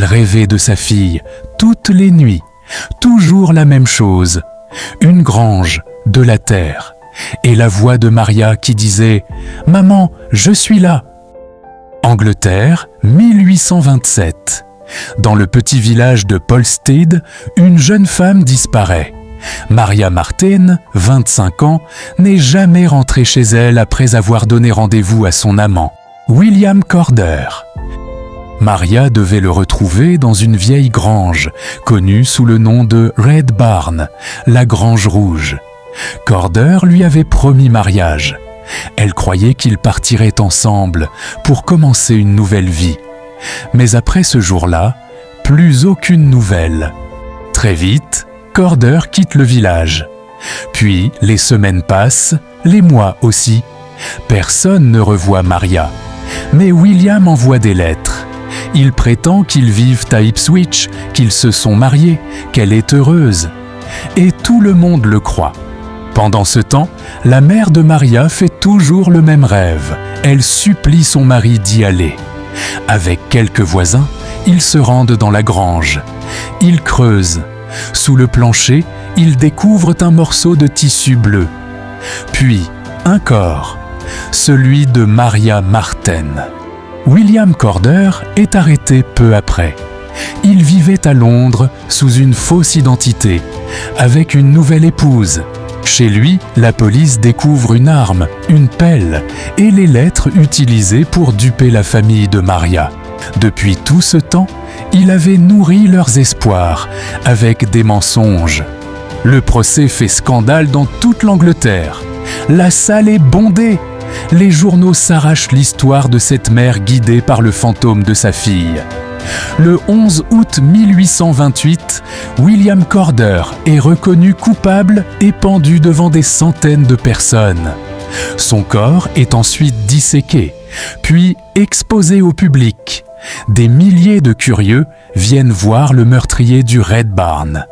rêvait de sa fille toutes les nuits, toujours la même chose, une grange, de la terre, et la voix de Maria qui disait « Maman, je suis là !» Angleterre, 1827. Dans le petit village de Polstead, une jeune femme disparaît. Maria Marten, 25 ans, n'est jamais rentrée chez elle après avoir donné rendez-vous à son amant, William Corder. Maria devait le retrouver dans une vieille grange, connue sous le nom de Red Barn, la Grange Rouge. Corder lui avait promis mariage. Elle croyait qu'ils partiraient ensemble pour commencer une nouvelle vie. Mais après ce jour-là, plus aucune nouvelle. Très vite, Corder quitte le village. Puis, les semaines passent, les mois aussi. Personne ne revoit Maria. Mais William envoie des lettres. Il prétend qu'ils vivent à Ipswich, qu'ils se sont mariés, qu'elle est heureuse. Et tout le monde le croit. Pendant ce temps, la mère de Maria fait toujours le même rêve. Elle supplie son mari d'y aller. Avec quelques voisins, ils se rendent dans la grange. Ils creusent. Sous le plancher, ils découvrent un morceau de tissu bleu. Puis, un corps, celui de Maria Marten. William Corder est arrêté peu après. Il vivait à Londres sous une fausse identité, avec une nouvelle épouse. Chez lui, la police découvre une arme, une pelle, et les lettres utilisées pour duper la famille de Maria. Depuis tout ce temps, il avait nourri leurs espoirs avec des mensonges. Le procès fait scandale dans toute l'Angleterre. La salle est bondée. Les journaux s'arrachent l'histoire de cette mère guidée par le fantôme de sa fille. Le 11 août 1828, William Corder est reconnu coupable et pendu devant des centaines de personnes. Son corps est ensuite disséqué, puis exposé au public. Des milliers de curieux viennent voir le meurtrier du Red Barn.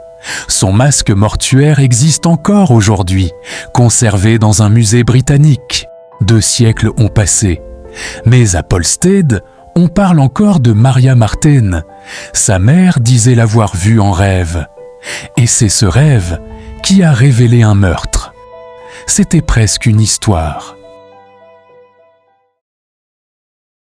Son masque mortuaire existe encore aujourd'hui, conservé dans un musée britannique. 2 siècles ont passé. Mais à Polstead, on parle encore de Maria Marten. Sa mère disait l'avoir vue en rêve. Et c'est ce rêve qui a révélé un meurtre. C'était presque une histoire.